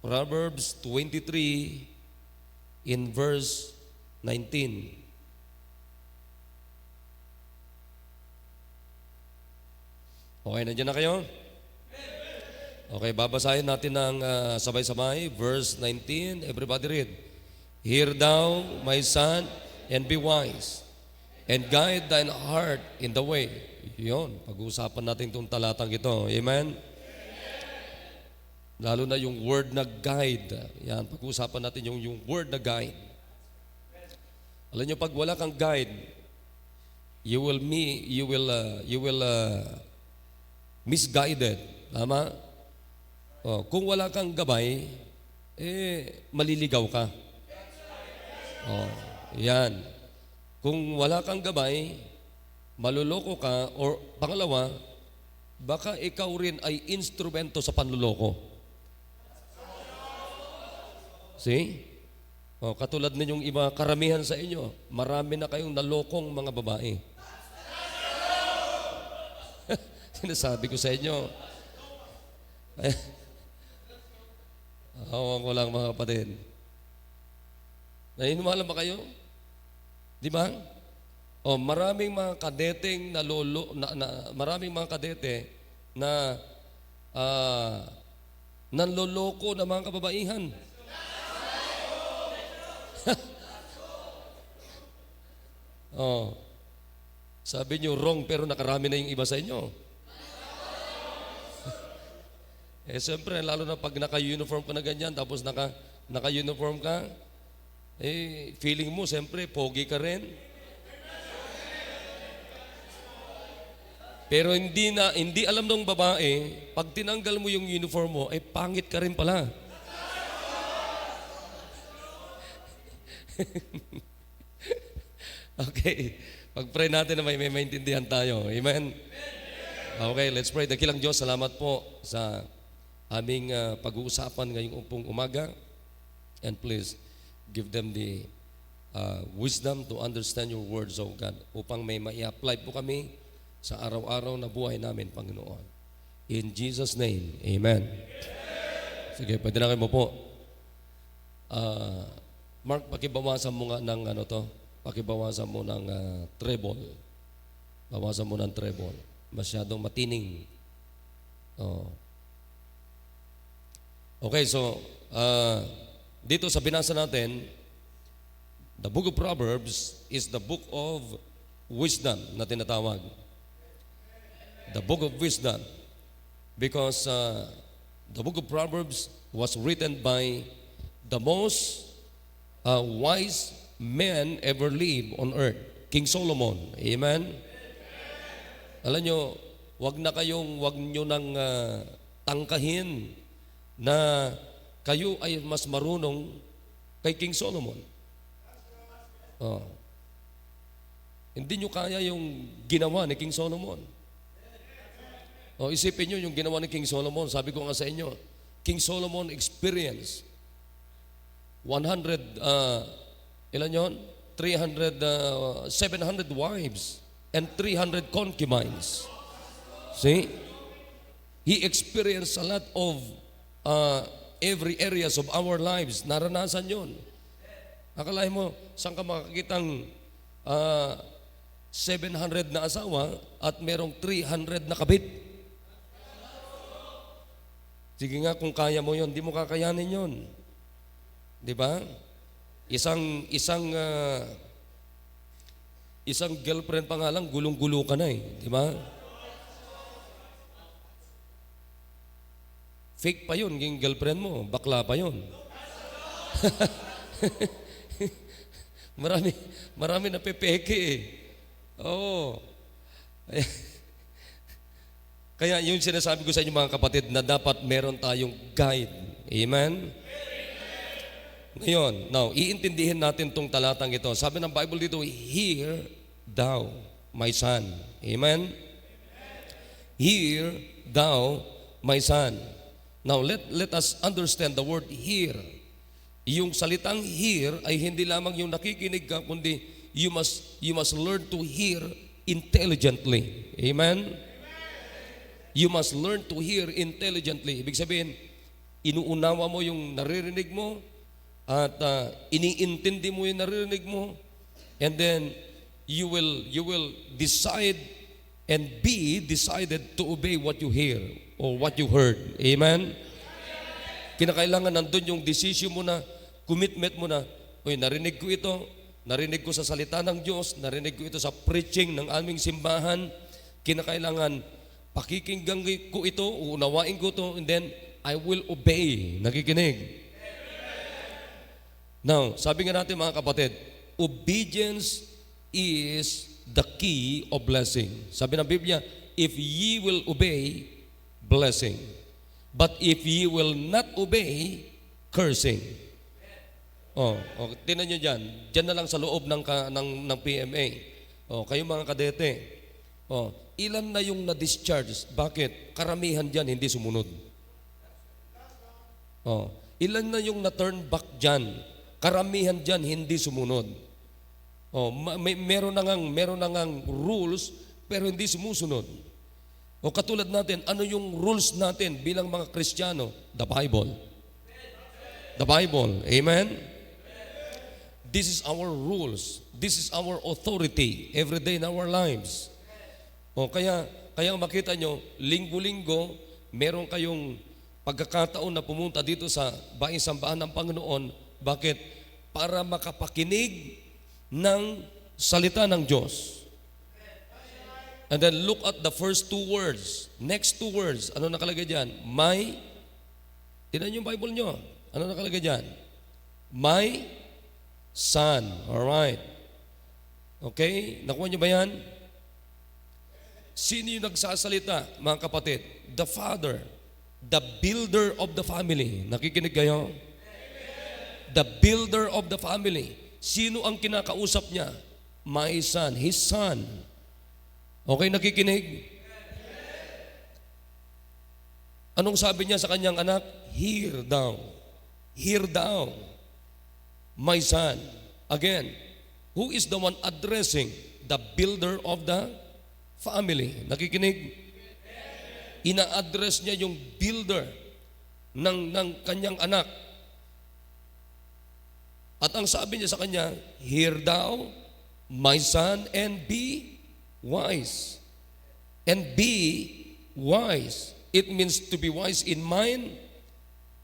Proverbs 23 in verse 19. Okay, nandiyan na kayo? Okay, babasahin natin ng sabay-sabay. Verse 19, everybody read. Hear thou, my son, and be wise, and guide thine heart in the way. Yun, pag-uusapan natin itong talatang ito. Amen? Lalo na yung word na guide. Yan, pag-uusapan natin yung word na guide. Alam nyo, pag wala kang guide, you will misguided. Tama? Kung wala kang gabay, maliligaw ka. Yan. Kung wala kang gabay, maluloko ka, or pangalawa, baka ikaw rin ay instrumento sa panluloko. See? Katulad ninyong iba, karamihan sa inyo, marami na kayong nalokong mga babae. Sinasabi ko sa inyo. Hawa ko lang mga kapatid. Nainumalan ba kayo? Di ba? Maraming mga kadeteng maraming mga kadete na nanloloko ng mga kababaihan. Sabi niyo wrong pero nakarami na yung iba sa inyo. Siyempre, lalo na pag naka-uniform ka na ganyan, tapos naka-uniform ka, feeling mo, siyempre, pogi ka rin. Pero hindi alam ng babae, pag tinanggal mo yung uniform mo, pangit ka rin pala. Okay, pag-pray natin na may maintindihan tayo. Amen? Okay, let's pray. Dakilang Diyos, salamat po sa aming pag-uusapan ngayong umaga. And please, give them the wisdom to understand your words, O God, upang may mai-apply po kami sa araw-araw na buhay namin, Panginoon. In Jesus' name, Amen. Sige, pwede na kayo mo po. Mark, pakibawasan mo nga ng pakibawasan mo ng treble. Bawasan mo ng treble. Masyadong matining. Okay, so dito sa binasa natin, the book of Proverbs is the book of wisdom na tinatawag. The book of wisdom. Because the book of Proverbs was written by the most wise man ever lived on earth, King Solomon. Amen? Alam nyo, wag nyo nang tangkahin na kayo ay mas marunong kay King Solomon. Hindi nyo kaya yung ginawa ni King Solomon. Isipin nyo yung ginawa ni King Solomon. Sabi ko nga sa inyo, King Solomon experienced 700 wives and 300 concubines. See? He experienced a lot of every areas of our lives. Naranasan yun. Akalain mo, saan ka makakitang 700 na asawa at merong 300 na kabit? Sige nga, kung kaya mo yun, di mo kakayanin yun. Di ba? Isang girlfriend pa nga lang, gulong-gulo ka na di ba? Fake pa yun, yung girlfriend mo, bakla pa yun. Marami na pepeke Kaya yung sinasabi ko sa inyo mga kapatid na dapat meron tayong guide. Amen? Ngayon, now, iintindihin natin tong talatang ito. Sabi ng Bible dito, hear thou, my son. Amen? Hear thou, my son. Now, let us understand the word hear. Yung salitang hear ay hindi lamang yung nakikinig ka, kundi you must learn to hear intelligently. Amen? You must learn to hear intelligently. Ibig sabihin, inuunawa mo yung naririnig mo, at iniintindi mo yung naririnig mo, and then you will decide and be decided to obey what you hear or what you heard. Amen? Kinakailangan nandun yung decision mo na, commitment mo na, uy, narinig ko ito, narinig ko sa salita ng Diyos, narinig ko ito sa preaching ng aming simbahan, kinakailangan pakikinggan ko ito, uunawain ko ito, and then I will obey. Nakikinig. Now, sabi nga natin mga kapatid, obedience is the key of blessing. Sabi ng Biblia, if ye will obey, blessing. But if ye will not obey, cursing. Tingnan nyo dyan. Dyan na lang sa loob ng PMA. Kayo mga kadete. Ilan na yung na-discharge? Bakit? Karamihan dyan hindi sumunod. Ilan na yung na-turn back dyan? Karamihan dyan hindi sumunod. Meron na ngang rules pero hindi sumusunod. Katulad natin, ano yung rules natin bilang mga Kristiyano? The Bible. The Bible. Amen? This is our rules. This is our authority every day in our lives. Kaya makita nyo, linggo-linggo, meron kayong pagkakataon na pumunta dito sa bahay sambahan ng Panginoon. Bakit? Para makapakinig ng salita ng Diyos. And then look at the first two words. Next two words. Ano nakalagay dyan? My. Tingnan yung Bible nyo. Ano nakalagay dyan? My son. Alright. Okay? Nakuha nyo ba yan? Sino yung nagsasalita, mga kapatid? The Father. The builder of the family. Nakikinig kayo? The builder of the family. Sino ang kinakausap niya? My son. His son. Okay, nakikinig? Anong sabi niya sa kanyang anak? Hear thou. Hear thou, my son. Again, who is the one addressing? The builder of the family. Nakikinig? Ina-address niya yung builder ng kanyang anak. At ang sabi niya sa kanya, hear thou, my son, and be wise. And be wise. It means to be wise in mind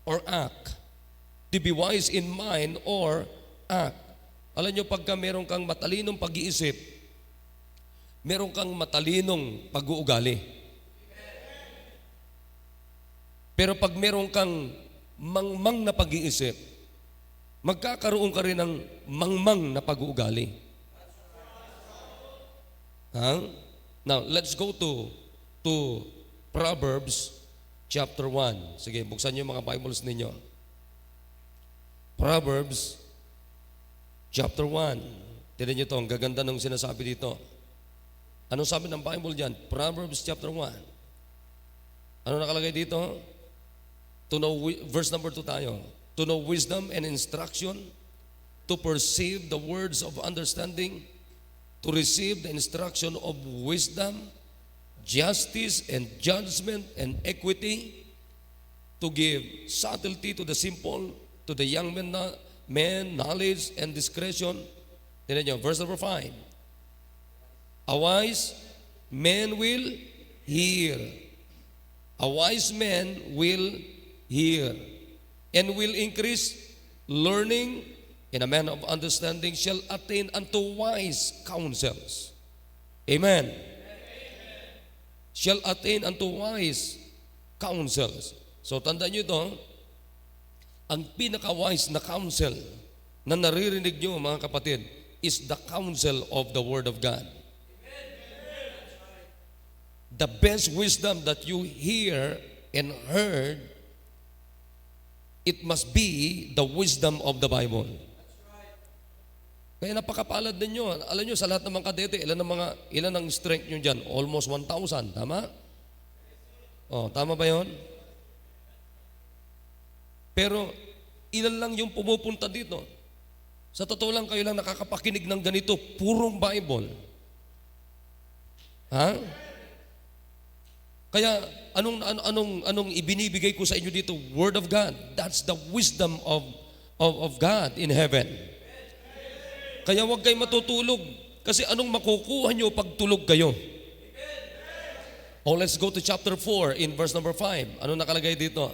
or act. To be wise in mind or act. Alam nyo, pagka meron kang matalinong pag-iisip, meron kang matalinong pag-uugali. Pero pag meron kang mangmang na pag-iisip, magkakaroon ka rin ng mangmang na pag-uugali. Now, let's go to Proverbs chapter 1. Sige, buksan niyo yung mga Bibles ninyo. Proverbs chapter 1. Tignan niyo ito, ang gaganda ng sinasabi dito. Anong sabi ng Bible diyan? Proverbs chapter 1. Ano nakalagay dito? To know, verse number 2 tayo. To know wisdom and instruction, to perceive the words of understanding, to receive the instruction of wisdom, justice and judgment and equity, to give subtlety to the simple, to the young man knowledge and discretion. Tignan niyo, verse number 5. A wise man will hear. A wise man will hear, and will increase learning, and a man of understanding shall attain unto wise counsels. Amen. Shall attain unto wise counsels. So tandaan nyo ito, ang pinaka-wise na counsel na naririnig nyo mga kapatid is the counsel of the Word of God. The best wisdom that you hear and heard, it must be the wisdom of the Bible. Kaya napakapalad ninyo. Alam nyo, sa lahat ng mga kadete, ilan ang strength nyo dyan? Almost 1,000. Tama? Tama ba yon? Pero, ilan lang yung pumupunta dito? Sa totoo lang, kayo lang nakakapakinig ng ganito, purong Bible. Kaya anong ibinibigay ko sa inyo dito? Word of God. That's the wisdom of God in heaven. Kaya huwag kayo matutulog. Kasi anong makukuha nyo pag tulog kayo? Oh, let's go to chapter 4 in verse number 5. Ano nakalagay dito?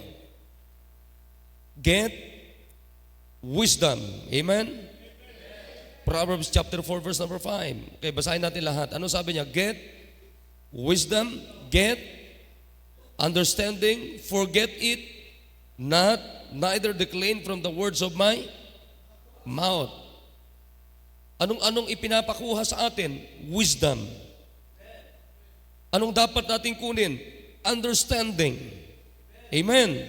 Get wisdom. Amen? Proverbs chapter 4 verse number 5. Okay, basahin natin lahat. Ano sabi niya? Get wisdom, get understanding, forget it not, neither decline from the words of my mouth. Anong ipinapakuha sa atin? Wisdom. Anong dapat natin kunin? Understanding. Amen.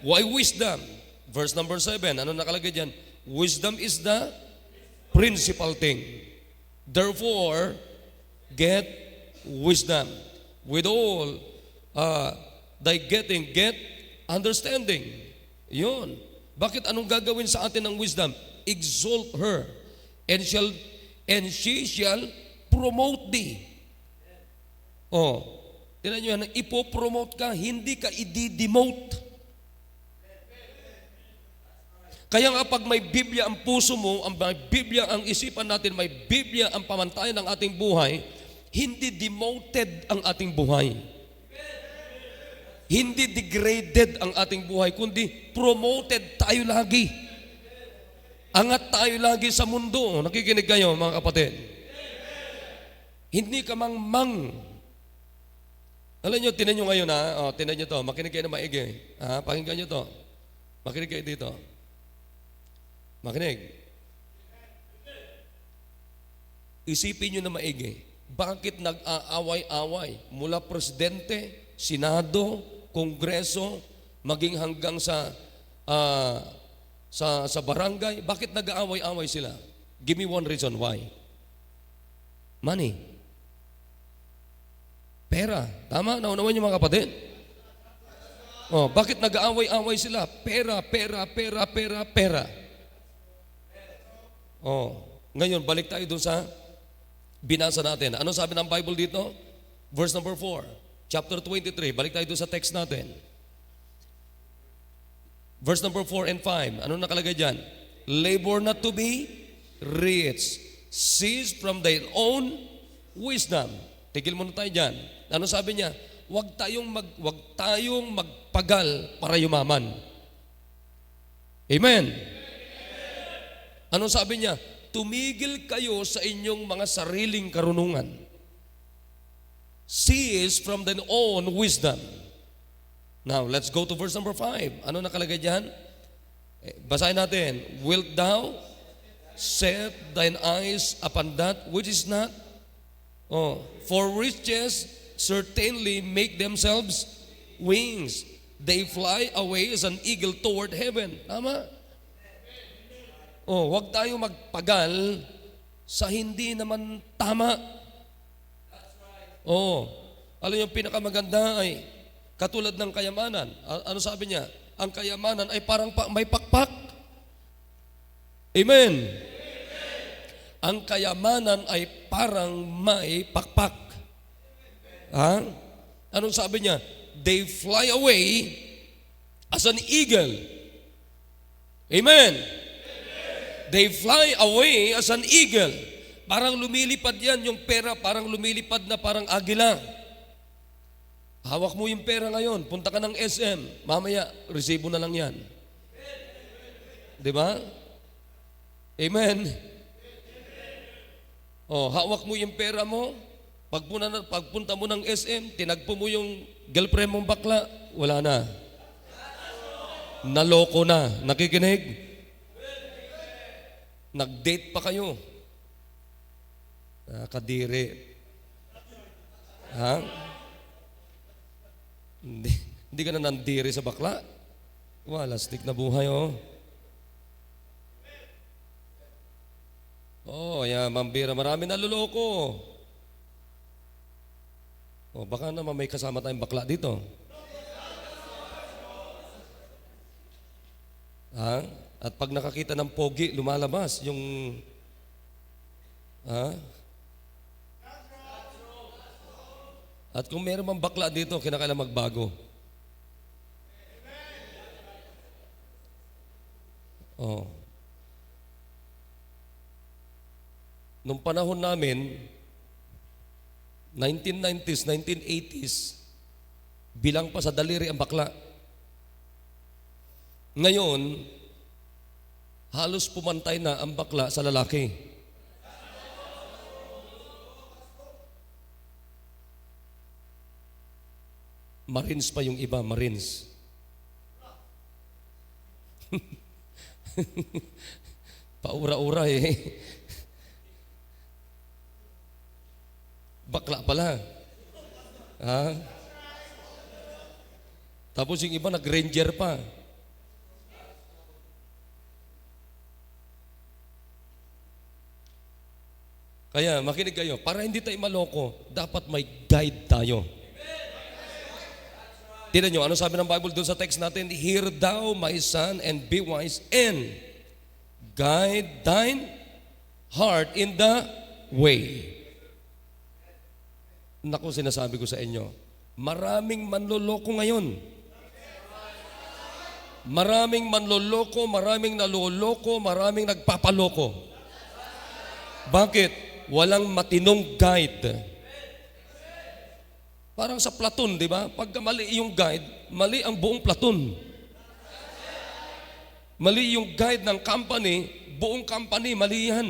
Why wisdom? Verse number 7. Ano nakalagay dyan? Wisdom is the principal thing. Therefore, get wisdom. With all thy getting, get understanding. Yun. Bakit anong gagawin sa atin ng wisdom? Exalt her, and she shall promote thee. Oh, tinan nyo yan, ipopromote ka, hindi ka i-demote. Kaya nga pag may Biblia ang puso mo, may Biblia ang isipan natin, may Biblia ang pamantayan ng ating buhay, hindi demoted ang ating buhay. Hindi degraded ang ating buhay, kundi promoted tayo lagi. Angat tayo lagi sa mundo. Nakikinig kayo mga kapatid? Hindi ka mang. Alam nyo, tinan nyo ngayon ha. Tinan nyo to. Makinig kayo na maigi. Pakinggan nyo to. Makinig kayo dito. Makinig. Isipin nyo na maigi. Bakit nag-aaway-away mula presidente, senado, kongreso, maging hanggang sa barangay? Bakit nag-aaway-away sila? Give me one reason why. Money. Pera. Tama? Naunawan niyo mga kapatid? Bakit nag-aaway-away sila? Pera. Ngayon, balik tayo dun sa binasa natin. Ano sabi ng Bible dito? Verse number 4, chapter 23. Balik tayo dun sa text natin. Verse number 4 and 5. Ano nakalagay dyan? Labor not to be rich. Cease from thine own wisdom. Tigil muna tayo dyan. Ano sabi niya? Huwag tayong magpagal para yumaman. Amen. Ano sabi niya? Tumigil kayo sa inyong mga sariling karunungan. Cease from thine own wisdom. Now, let's go to verse number 5. Ano nakalagay dyan? Basahin natin. Wilt thou set thine eyes upon that which is not? For riches certainly make themselves wings. They fly away as an eagle toward heaven. Tama? Huwag tayo magpagal sa hindi naman tama. Alam niyo, pinakamaganda ay katulad ng kayamanan. Ano sabi niya? Ang kayamanan ay parang may pakpak. Amen. Ang kayamanan ay parang may pakpak. Anong sabi niya? They fly away as an eagle. Amen. They fly away as an eagle. Parang lumilipad yan, yung pera parang lumilipad na parang agila. Hawak mo yung pera ngayon, punta ka ng SM, mamaya, resibo na lang yan. Diba? Amen. Hawak mo yung pera mo, pagpunta mo ng SM, tinagpo mo yung girlfriend mong bakla, wala na. Naloko na. Nakikinig? Nag-date pa kayo. Kadiri. Hindi ka na nandiri sa bakla. Wala, stick na buhay, mambira, marami naluloko. Baka naman may kasama tayong bakla dito. At pag nakakita ng pogi, lumalabas yung At kung meron mang bakla dito, kinakailangan magbago. Oh. Nung panahon namin, 1990s, 1980s, bilang pa sa daliri ang bakla. Ngayon, halos pumantay na ang bakla sa lalaki. Marines pa yung iba, Marines. Paura-ura eh. Bakla pala. Ha? Tapos yung iba nag-ranger pa. Kaya makinig kayo, para hindi tayo maloko, dapat may guide tayo. Tignan nyo, ano sabi ng Bible doon sa text natin? Hear thou, my son, and be wise, and guide thine heart in the way. Naku, sinasabi ko sa inyo, maraming manloloko ngayon. Maraming manloloko, maraming naloloko, maraming nagpapaloko. Bakit? Walang matinong guide. Parang sa platoon, di ba? Pagka mali yung guide, mali ang buong platoon. Mali yung guide ng company, buong company, mali yan.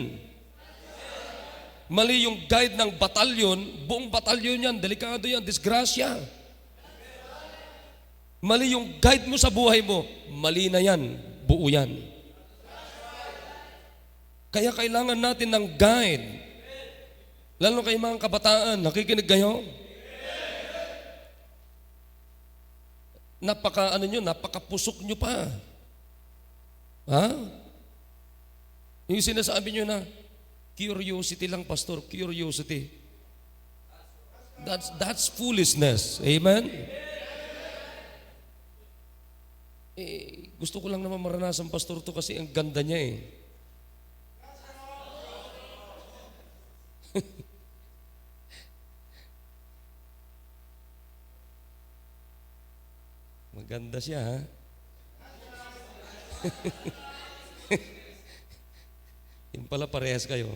Mali yung guide ng batalyon, buong batalyon yan, delikado yan, disgrasya. Mali yung guide mo sa buhay mo, mali na yan, buo yan. Kaya kailangan natin ng guide. Lalo kayo mga kabataan, nakikinig kayo? Napakapusok nyo pa. Ha? Yung sinasabi nyo na, curiosity lang, pastor, curiosity. That's foolishness. Amen? Gusto ko lang naman maranasan, pastor, to kasi ang ganda niya eh. Maganda siya, ha? Yung pala parehas kayo.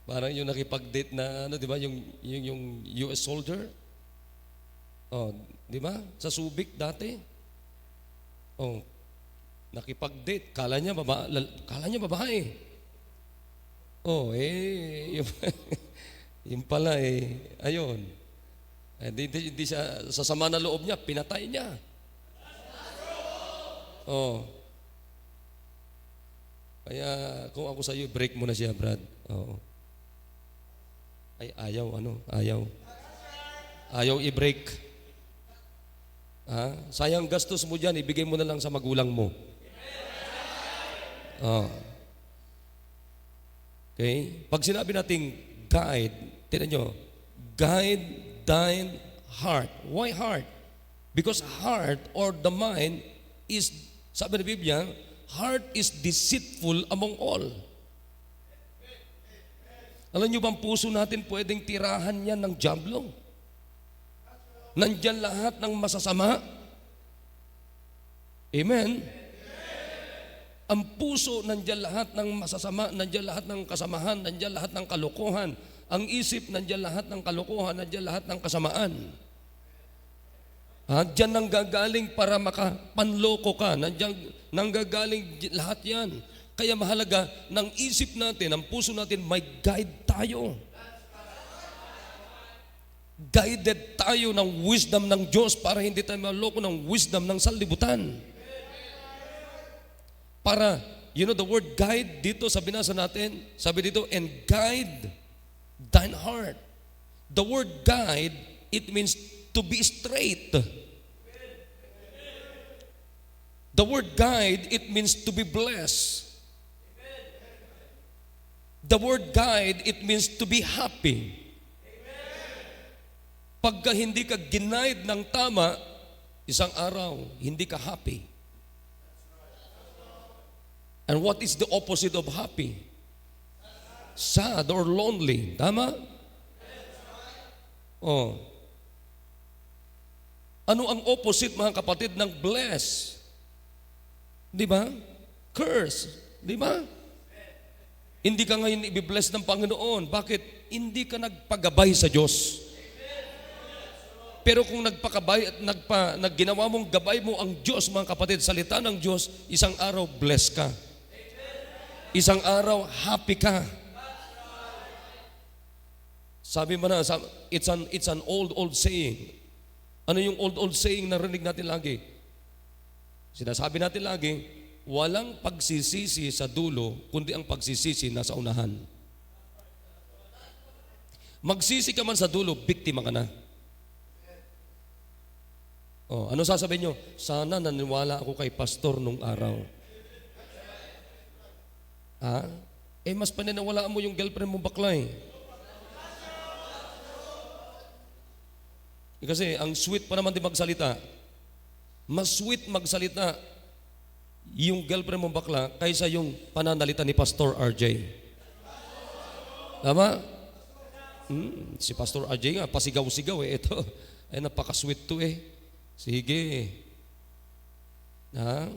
parang yung nakipag-date na ano, 'di ba, yung US soldier? Oh, 'di ba? Sa Subic dati. Oh, nakipag-date, kala niya babae. Oh, yung pala ayun. Hindi siya, sa sama na loob niya, pinatay niya. Oh. Kaya kung ako sa iyo, break mo na siya, Brad. Oo. Ayaw. Ayaw i-break. Sayang gastos mo dyan, ibigay mo na lang sa magulang mo. Oh. Okay? Pag sinabi nating guide, tignan nyo, guide thine heart. Why heart? Because heart or the mind is, sabi ng Biblia, heart is deceitful among all. Alam nyo bang puso natin pwedeng tirahan yan ng diablo? Nandyan lahat ng masasama. Amen? Ang puso, nandiyan lahat ng masasama, nandiyan lahat ng kasamahan, nandiyan lahat ng kalokohan. Ang isip, nandiyan lahat ng kalokohan, nandiyan lahat ng kasamaan. Diyan nang gagaling para makapanloko ka. Nandiyan nang gagaling lahat yan. Kaya mahalaga ng isip natin, ng puso natin, may guide tayo. Guided tayo ng wisdom ng Diyos para hindi tayo maloko ng wisdom ng sanlibutan. Para, the word guide dito sa binasa natin, sabi dito, and guide thine heart. The word guide, it means to be straight. The word guide, it means to be blessed. The word guide, it means to be happy. Pagka hindi ka ginaid ng tama, isang araw, hindi ka happy. And what is the opposite of happy? Sad or lonely. Tama? Oh. Ano ang opposite, mga kapatid, ng bless? Di ba? Curse. Di ba? Hindi ka ngayon i-bless ng Panginoon. Bakit? Hindi ka nagpagabay sa Diyos. Pero kung nagpakabay at nagginawa mong gabay mo ang Diyos, mga kapatid, salita ng Diyos, isang araw bless ka. Isang araw happy ka. Sabi mo na, it's an old saying. Ano yung old saying na narinig natin lagi? Sinasabi natin lagi, walang pagsisisi sa dulo, kundi ang pagsisisi nasa unahan. Magsisi ka man sa dulo, biktima ka na. Oh, ano sasabihin nyo? Sana naniwala ako kay pastor nung araw. Ha? Mas paniniwalaan mo yung girlfriend mo bakla eh. Kasi ang sweet pa naman din magsalita. Mas sweet magsalita yung girlfriend mo bakla kaysa yung pananalita ni Pastor RJ. Tama? Si Pastor RJ nga, pasigaw-sigaw eh. Ito, ay napaka-sweet to eh. Sige. Ha?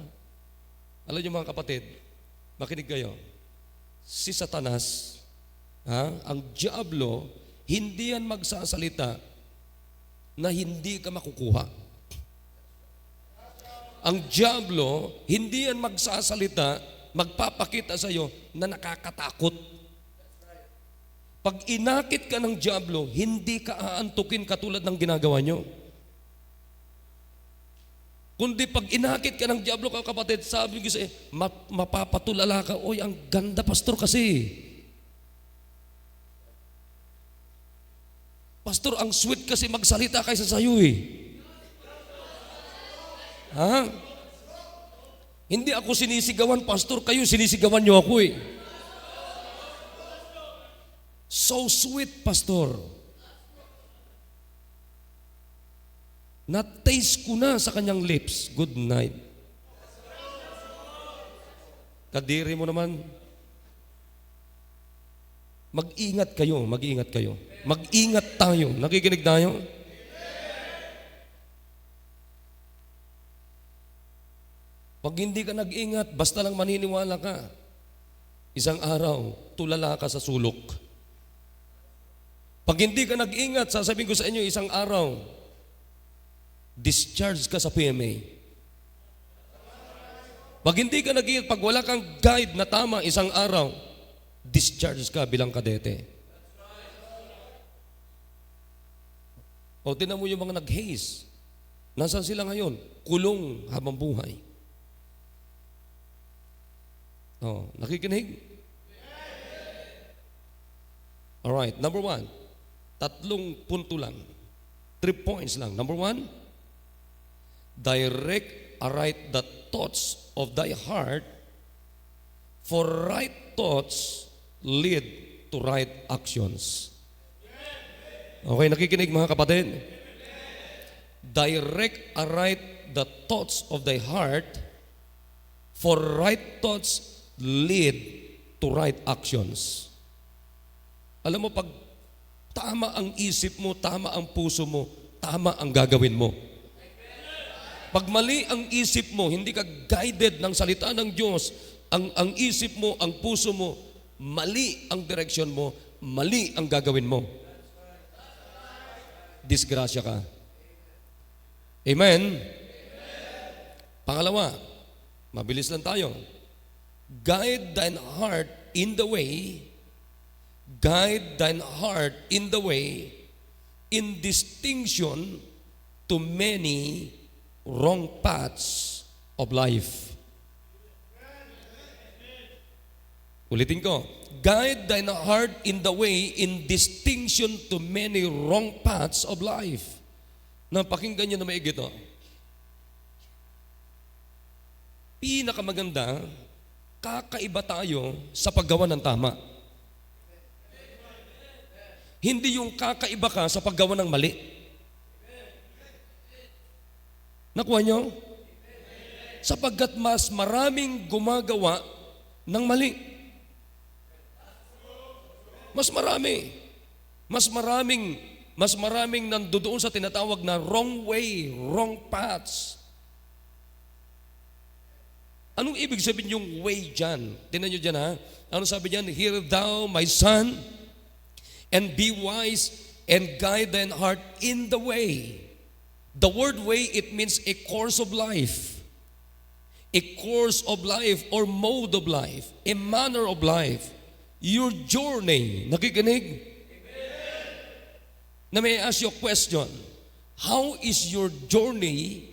Alam niyo mga kapatid, makinig kayo. Si Satanas, ang diablo, hindi yan magsasalita na hindi ka makukuha. Ang diablo, hindi yan magsasalita, magpapakita sa iyo na nakakatakot. Pag inakit ka ng diablo, hindi ka aantukin katulad ng ginagawa nyo. Kundi pag inakit ka ng diablo, kapatid, sabi ko sa'yo, mapapatulala ka, oy, ang ganda pastor kasi. Pastor, ang sweet kasi magsalita kaysa sa'yo eh. Ha? Hindi ako sinisigawan, pastor, kayo sinisigawan nyo ako eh. So sweet, pastor. Na-taste ko na sa kanyang lips. Good night. Kadiri mo naman. Mag-ingat kayo, mag-ingat kayo. Mag-ingat tayo. Nakikinig tayo? Pag hindi ka nag-ingat, basta lang maniniwala ka, isang araw, tulala ka sa sulok. Pag hindi ka nag-ingat, sasabihin ko sa inyo, isang araw, discharge ka sa PMA. Pag hindi ka nag-ingat, pag wala kang guide na tama, isang araw, discharge ka bilang kadete. O tinan mo yung mga nag-haze. Nasaan sila ngayon? Kulong habang buhay. O, nakikinig? Alright, number 1. 3 punto lang. 3 points lang. Number 1, direct aright the thoughts of thy heart, for right thoughts lead to right actions. Okay, nakikinig mga kapatid? Direct aright the thoughts of thy heart, for right thoughts lead to right actions. Alam mo, pag tama ang isip mo, tama ang puso mo, tama ang gagawin mo. Pag mali ang isip mo, hindi ka guided ng salita ng Diyos, ang isip mo, ang puso mo, mali ang direksyon mo, mali ang gagawin mo. Disgrasya ka. Amen? Pangalawa, mabilis lang tayo. Guide thine heart in the way, guide thine heart in the way, in distinction to many wrong paths of life. Ulitin ko. Guide thine heart in the way, in distinction to many wrong paths of life. Napakinggan nyo na maigi ito. Pinakamaganda, kakaiba tayo sa paggawa ng tama. Hindi yung kakaiba ka sa paggawa ng mali. Nakuha nyo? Sapagkat mas maraming gumagawa ng mali. Mas marami. Mas maraming nandoon sa tinatawag na wrong way, wrong paths. Anong ibig sabihin yung way dyan? Tingnan nyo dyan ha. Ano sabi dyan? Hear thou, my son, and be wise, and guide thine heart in the way. The word way, it means a course of life. A course of life or mode of life. A manner of life. Your journey. Nakikinig? Na may I ask you a question. How is your journey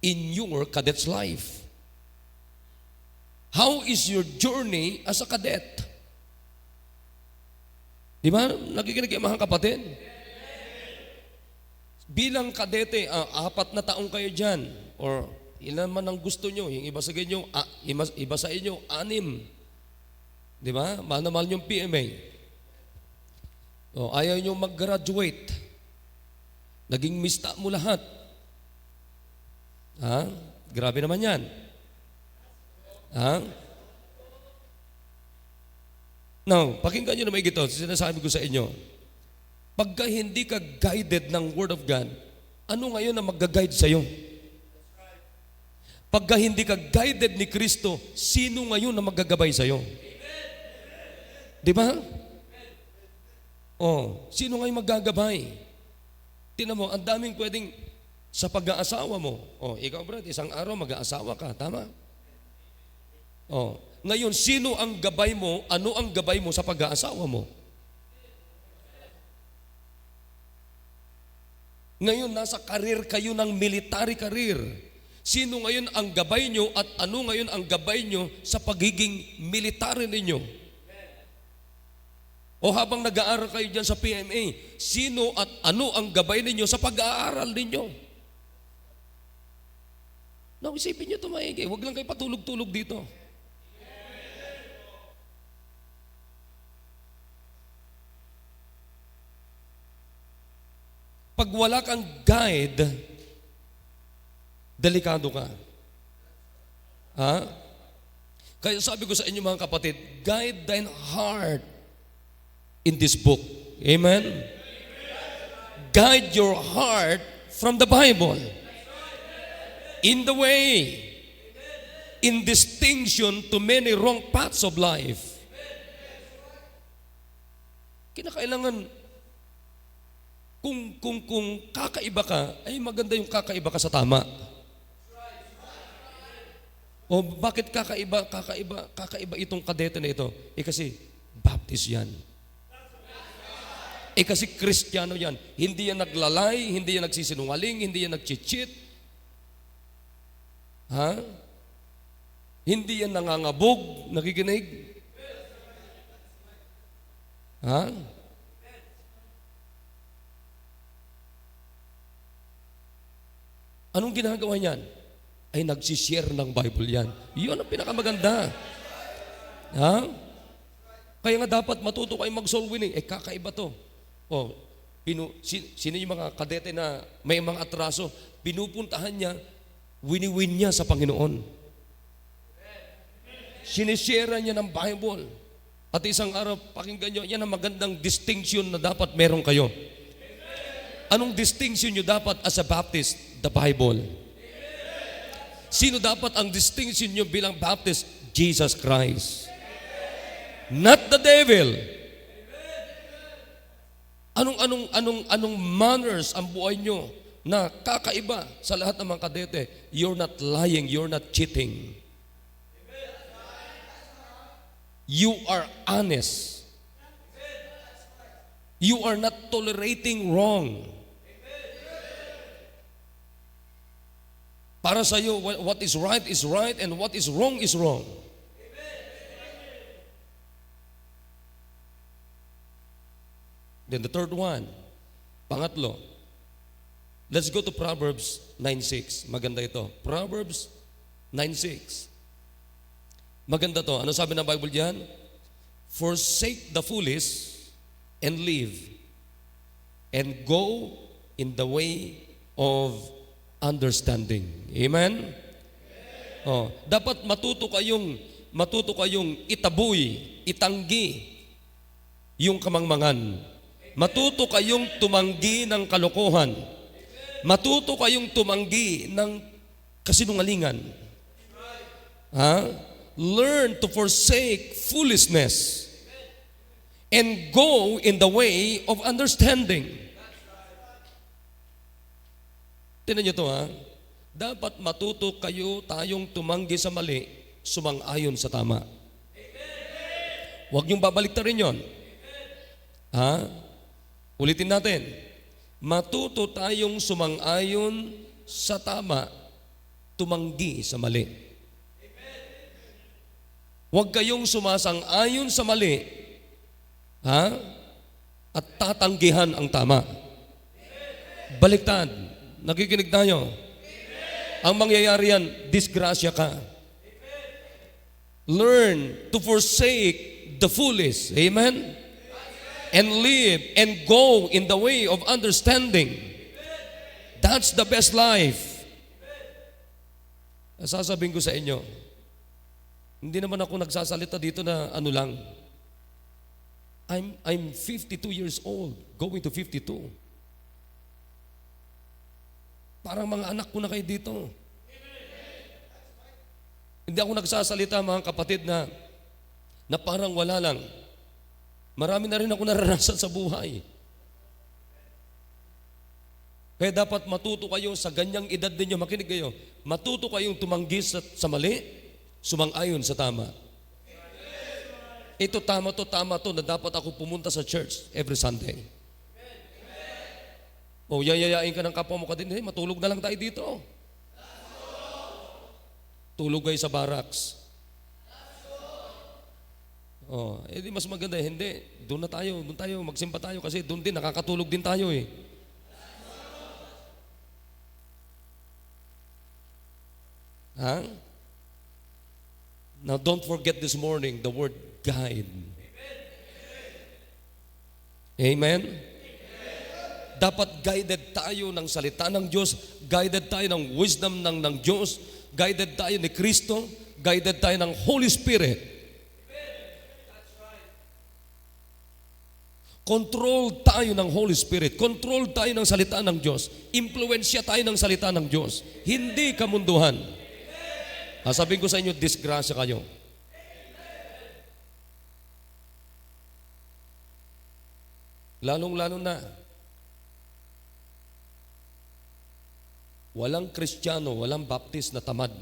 in your cadet's life? How is your journey as a cadet? Di ba? Nakikinig kayo mga kapatid? Bilang kadete, 4 na taong kayo dyan. Or ilan man ang gusto nyo. Yung iba sa inyo, iba sa inyo, 6. Di ba? Mahal na mahal yung PMA. O, ayaw nyo mag-graduate. Naging mista mo lahat. Ha? Grabe naman yan. Ha? Now, pakinggan nyo na may gito. Sinasabi ko sa inyo. Pagka hindi ka guided ng Word of God, ano ngayon ang mag-guide sa'yo? Pagka hindi ka guided ni Kristo, sino ngayon na magagabay sa'yo? Di ba? Sino ngayon magagabay? Tingnan mo, ang daming pwedeng sa pag-aasawa mo. Ikaw brad, isang araw mag-aasawa ka, tama? Ngayon, sino ang gabay mo? Ano ang gabay mo sa pag-aasawa mo? Ngayon, nasa karir kayo ng military career. Sino ngayon ang gabay nyo at ano ngayon ang gabay nyo sa pagiging military ninyo? O habang nag-aaral kayo dyan sa PMA, sino at ano ang gabay ninyo sa pag-aaral ninyo? Now, isipin nyo ito maigi. Huwag lang kayo patulog-tulog dito. Pag wala kang guide, delikado ka. Ha? Kaya sabi ko sa inyo mga kapatid, guide thine heart in this book. Amen? Guide your heart from the Bible. In the way. In distinction to many wrong paths of life. Kinakailangan kung kakaiba ka, ay maganda yung kakaiba ka sa tama. O bakit kakaiba itong kadete na ito? Kasi Baptist yan. Kasi Kristiyano yan. Hindi yan naglalay, hindi yan nagsisinungaling, hindi yan nag-cheat. Ha? Hindi yan nangangabog, nakikinig. Ha? Anong ginagawa niyan? Ay nagsishare ng Bible yan. Yun ang pinakamaganda. Ha? Kaya nga dapat matuto kayo mag-soul winning. Kakaiba to. Sino yung mga kadete na may mga atraso? Pinupuntahan niya, wini-win niya sa Panginoon. Sinishare niya ng Bible. At isang araw, pakinggan niyo, yan ang magandang distinction na dapat meron kayo. Anong distinction nyo dapat as a Baptist? The Bible. Sino dapat ang distinction nyo bilang Baptist? Jesus Christ. Not the devil. Anong manners ang buhay nyo na kakaiba sa lahat ng mga kadete? You're not lying, you're not cheating. You are honest. You are not tolerating wrong. Para sa iyo, what is right and what is wrong is wrong. Then the third one, pangatlo, let's go to Proverbs 9:6. Maganda ito. Proverbs 9:6. Maganda to. Ano sabi ng Bible diyan? Forsake the foolish and live, and go in the way of understanding. Amen? Dapat matuto kayong matuto kayong itaboy, itanggi yung kamangmangan. Matuto kayong tumanggi ng kalokohan. Matuto kayong tumanggi ng kasinungalingan. Learn to forsake foolishness and go in the way of understanding. Tingnan niyo to, dapat matuto tayong tumanggi sa mali, sumang-ayon sa tama. Huwag niyong babaliktarin yon. Ulitin natin. Matuto tayong sumang-ayon sa tama, tumanggi sa mali. Huwag kayong sumasang-ayon sa mali, at tatanggihan ang tama. Baliktad. Nakikinig tayo. Ang mangyayari yan, disgrasya ka. Learn to forsake the foolish. Amen? And live and go in the way of understanding. That's the best life. Sasabihin ko sa inyo, hindi naman ako nagsasalita dito na ano lang. I'm 52 years old, going to 52. Parang mga anak ko na kayo dito. Hindi ako nagsasalita, mga kapatid, na parang wala lang. Marami na rin ako naranasan sa buhay. Kaya dapat matuto kayo sa ganyang edad ninyo, makinig kayo, matuto kayong tumanggi sa mali, sumang-ayon sa tama. Ito tama to na dapat ako pumunta sa church every Sunday. O yayayain ka ng kapwa mo ka din, matulog na lang tayo dito. Tulog kayo sa barracks. Di mas maganda, hindi. Doon tayo, magsimba tayo kasi doon din, nakakatulog din tayo eh. Now don't forget this morning the word guide. Amen? Dapat guided tayo ng salita ng Diyos, guided tayo ng wisdom ng Diyos, guided tayo ni Kristo, guided tayo ng Holy Spirit. Control tayo ng Holy Spirit, control tayo ng salita ng Diyos, impluensya tayo ng salita ng Diyos, hindi kamunduhan. Sabihin ko sa inyo, disgrasya kayo. Lalong-lalo na, walang Kristiyano, walang Baptist na tamad.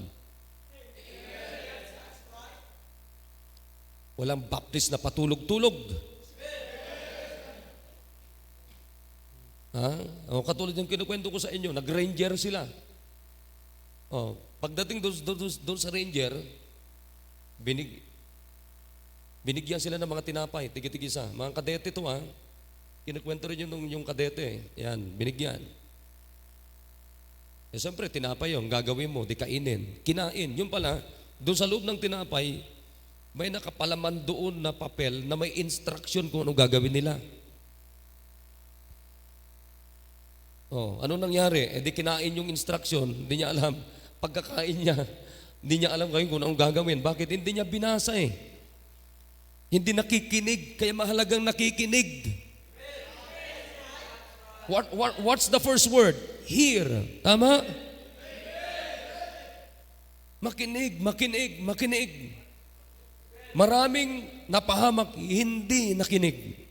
Walang Baptist na patulog-tulog. Katulad yung kinukwento ko sa inyo, nag-ranger sila. Pagdating doon sa ranger, binigyan sila ng mga tinapay, tigi-tigisa. Mga kadete to kinukwento rin yung kadete. Yan, binigyan. Siyempre, tinapay yung gagawin mo, di kainin. Kinain. Yung pala, doon sa loob ng tinapay, may nakapalaman doon na papel na may instruction kung anong gagawin nila. Ano nangyari? Di kinain yung instruction, hindi niya alam. Pagkakain niya, hindi niya alam kung anong gagawin. Bakit? Hindi niya binasa eh. Hindi nakikinig, kaya mahalagang nakikinig. What's the first word? Hear. Tama? Makinig. Maraming napahamak, hindi nakinig.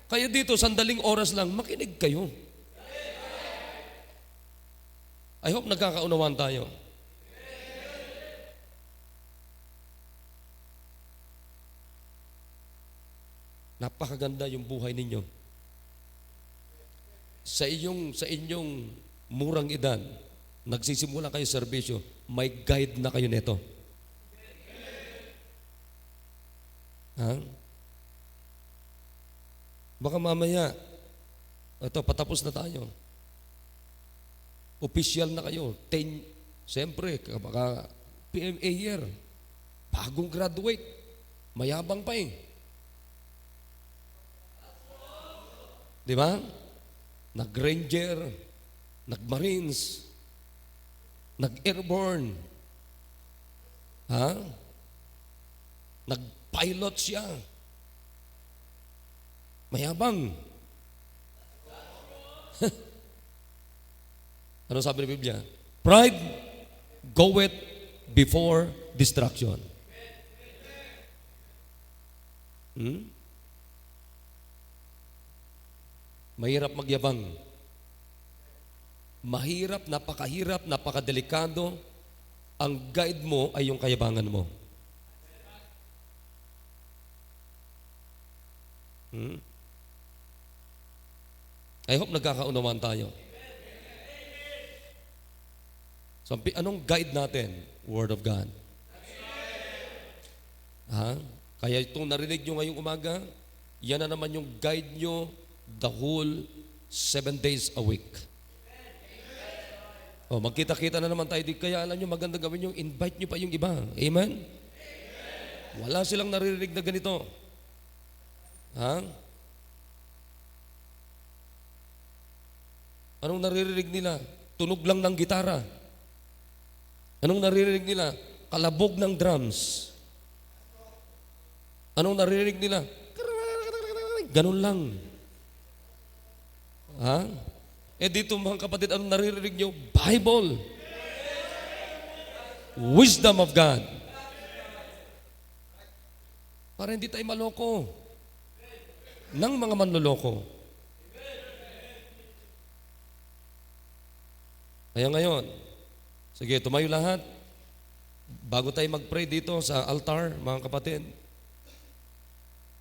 Kaya dito, sandaling oras lang, makinig kayo. I hope nagkakaunawaan tayo. Napakaganda yung buhay ninyo. Sa inyong murang edad, nagsisimula kayo sa serbisyo, may guide na kayo nito. Baka mamaya, patapos na tayo. Official na kayo. Siyempre, baka PMA year. Bagong graduate. Mayabang pa eh. Di ba? Nag-ranger, nag-marines, nag-airborne. Ha? Nag-pilot siya. Mayabang. Ano sabi ng Biblia? Pride goeth before destruction. Mahirap magyabang. Mahirap, napakahirap, napakadelikado. Ang guide mo ay yung kayabangan mo. I hope nagkakaunawaan tayo. So, anong guide natin? Word of God. Ha? Kaya itong narinig nyo ngayong umaga, yan na naman yung guide nyo the whole 7 days a week. O, magkita-kita na naman tayo. Kaya alam nyo, maganda gawin yung invite nyo pa yung iba. Amen? Wala silang naririnig na ganito. Ha? Anong naririnig nila? Tunog lang ng gitara. Anong naririnig nila? Kalabog ng drums. Anong naririnig nila? Ganun lang. Ha? Dito mga kapatid, anong naririnig nyo? Bible. Wisdom of God. Para hindi tayo maloko ng mga manloloko. Kaya ngayon, sige, tumayo lahat. Bago tayo mag-pray dito sa altar, mga kapatid,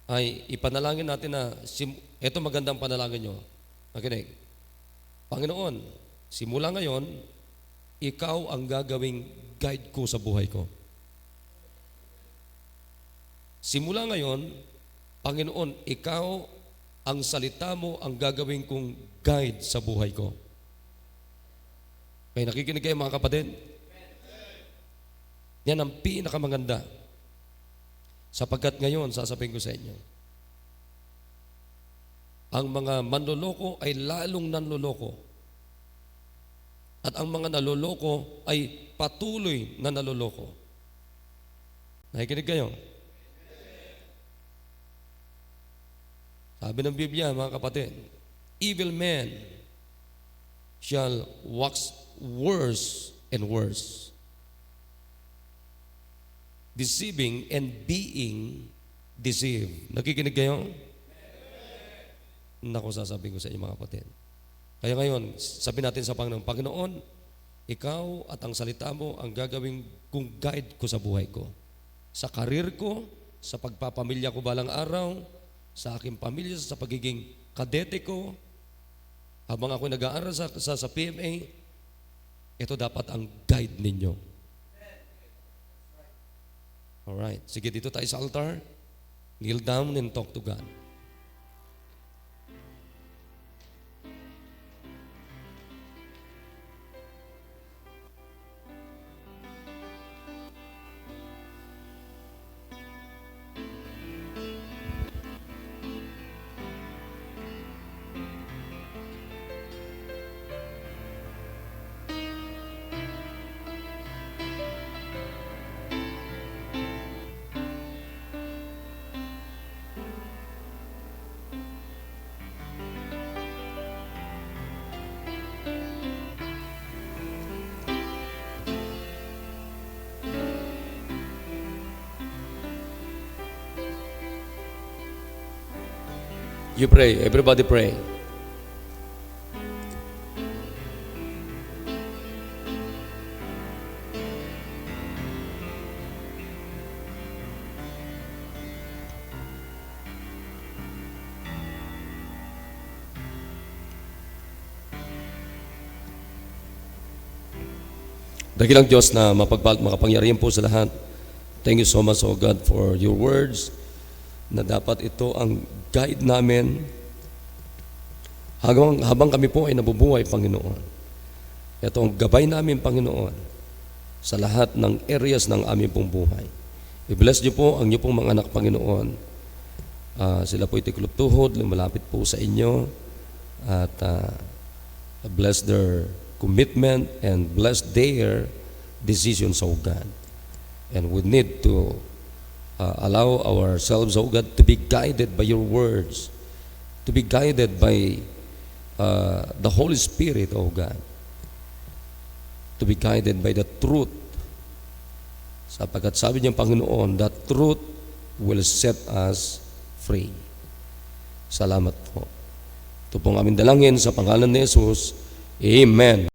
ay ipanalangin natin na, ito magandang panalangin nyo. Makinig. Panginoon, simula ngayon, ikaw ang gagawing guide ko sa buhay ko. Simula ngayon, Panginoon, ikaw ang salita mo ang gagawin kong guide sa buhay ko. Kaya nakikinig kayo mga kapatid? Yan ang pinakamaganda. Sapagkat ngayon, sasabihin ko sa inyo, ang mga manloloko ay lalong nanloloko. At ang mga naloloko ay patuloy na naloloko. Nakikinig kayo? Sabi ng Biblia, mga kapatid, evil men shall wax worse and worse, deceiving and being deceived. Nakikinig kayo? Naku, sasabihin ko sa inyo mga kapatid. Kaya ngayon, sabi natin sa Panginoon, Panginoon, ikaw at ang salita mo ang gagawin kong guide ko sa buhay ko. Sa karir ko, sa pagpapamilya ko balang araw, sa aking pamilya, sa pagiging kadete ko, habang ako nag-aaral sa PMA, ito dapat ang guide ninyo. Alright, sige dito tayo sa altar. Kneel down and talk to God. You pray. Everybody pray. Dakilang Diyos na makapangyarihan po sa lahat. Thank you so much, O God, for your words na dapat ito ang guide namin habang kami po ay nabubuhay, Panginoon. Ito ang gabay namin, Panginoon, sa lahat ng areas ng aming pong buhay. I-bless niyo po ang niyo pong mga anak, Panginoon. Sila po itiklop tuhod, lumalapit po sa inyo at bless their commitment and bless their decisions, O God. And we need to allow ourselves, O God, to be guided by your words, to be guided by the Holy Spirit, O God, to be guided by the truth. Sapagkat sabi niya, Panginoon, the truth will set us free. Salamat po. Ito pong aming dalangin sa pangalan ni Jesus. Amen.